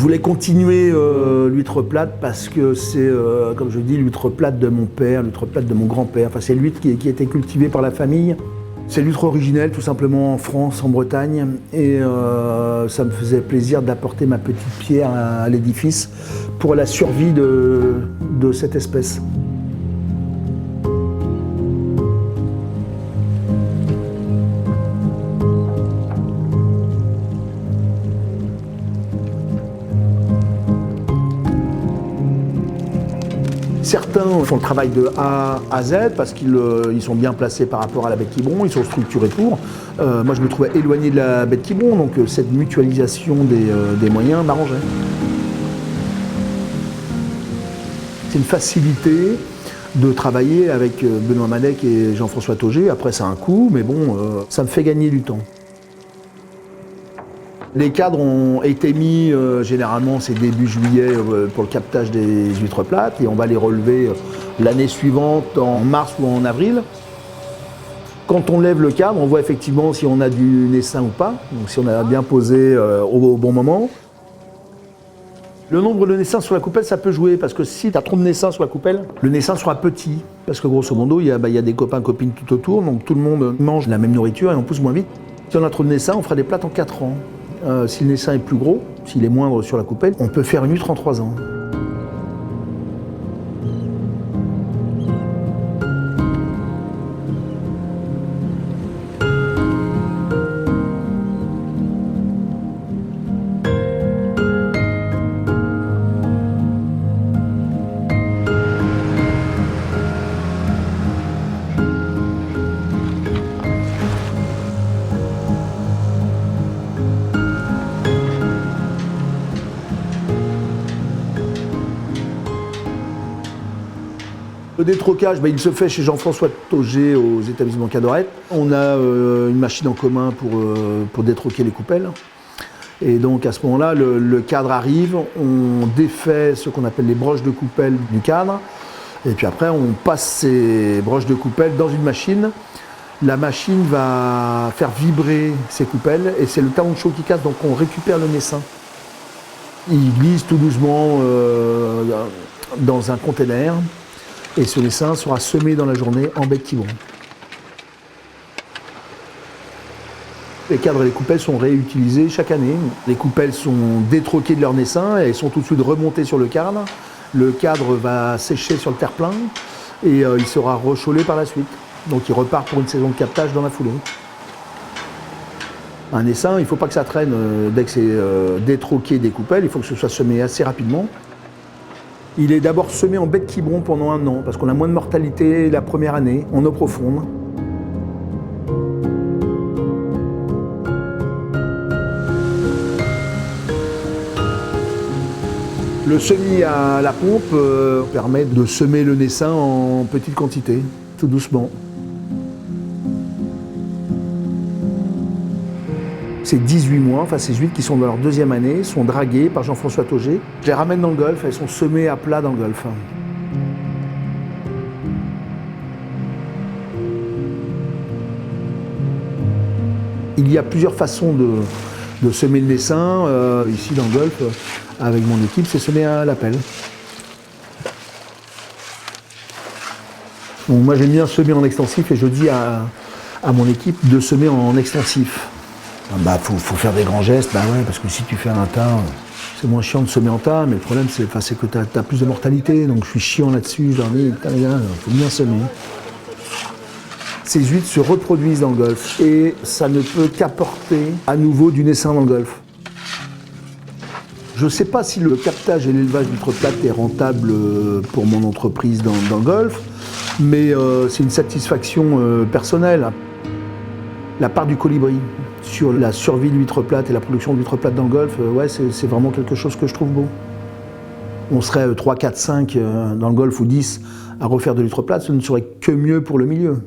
voulais continuer l'huître plate parce que c'est, comme je dis, l'huître plate de mon père, l'huître plate de mon grand-père. Enfin, c'est l'huître qui a été cultivée par la famille. C'est l'huître originelle, tout simplement, en France, en Bretagne. Et ça me faisait plaisir d'apporter ma petite pierre à l'édifice pour la survie de cette espèce. Certains font le travail de A à Z parce qu'ils sont bien placés par rapport à la baie de Quiberon, ils sont structurés pour. Moi je me trouvais éloigné de la baie de Quiberon, donc cette mutualisation des moyens m'arrangeait. C'est une facilité de travailler avec Benoît Madec et Jean-François Tauger. Après c'est un coût, mais bon, ça me fait gagner du temps. Les cadres ont été mis, généralement c'est début juillet, pour le captage des huîtres plates et on va les relever l'année suivante en mars ou en avril. Quand on lève le cadre, on voit effectivement si on a du naissin ou pas, donc si on a bien posé au bon moment. Le nombre de naissins sur la coupelle, ça peut jouer parce que si tu as trop de naissins sur la coupelle, le naissin sera petit. Parce que grosso modo, il y a des copains, copines tout autour, donc tout le monde mange la même nourriture et on pousse moins vite. Si on a trop de naissins, on fera des plates en 4 ans. Si le naissin est plus gros, s'il est moindre sur la coupelle, on peut faire une huître en 3 ans. Le détrocage, il se fait chez Jean-François Tauger aux établissements Cadorette. On a une machine en commun pour détroquer les coupelles. Et donc à ce moment-là, le cadre arrive, on défait ce qu'on appelle les broches de coupelle du cadre. Et puis après, on passe ces broches de coupelle dans une machine. La machine va faire vibrer ces coupelles et c'est le talon de chaud qui casse, donc on récupère le naissin. Il glisse tout doucement dans un container. Et ce naissin sera semé dans la journée en baie de Quiberon. Les cadres et les coupelles sont réutilisés chaque année. Les coupelles sont détroquées de leur naissin et sont tout de suite remontées sur le cadre. Le cadre va sécher sur le terre-plein et il sera rechaulé par la suite. Donc il repart pour une saison de captage dans la foulée. Un naissin, il ne faut pas que ça traîne dès que c'est détroqué des coupelles, il faut que ce soit semé assez rapidement. Il est d'abord semé en baie de Quiberon pendant 1 an, parce qu'on a moins de mortalité la première année, en eau profonde. Le semis à la pompe permet de semer le naissin en petite quantité, tout doucement. Ces 18 mois, enfin ces huîtres qui sont dans leur 2e année, sont draguées par Jean-François Tauger. Je les ramène dans le golfe, elles sont semées à plat dans le golfe. Il y a plusieurs façons de semer le naissin. Ici dans le golfe, avec mon équipe, c'est semé à la pelle. Donc moi j'aime bien semer en extensif et je dis à mon équipe de semer en extensif. Faut faire des grands gestes, ouais, parce que si tu fais un tas, c'est moins chiant de semer en tas, mais le problème c'est que tu as plus de mortalité, donc je suis chiant là-dessus, je leur dis, putain les gars, il faut bien semer. Ces huîtres se reproduisent dans le golfe et ça ne peut qu'apporter à nouveau du naissin dans le golfe. Je ne sais pas si le captage et l'élevage d'huîtres plates est rentable pour mon entreprise dans le golfe, mais c'est une satisfaction personnelle. La part du colibri sur la survie de l'huître plate et la production d'huître plate dans le golfe, ouais, c'est vraiment quelque chose que je trouve beau. On serait 3, 4, 5 dans le golfe ou 10 à refaire de l'huître plate, ce ne serait que mieux pour le milieu.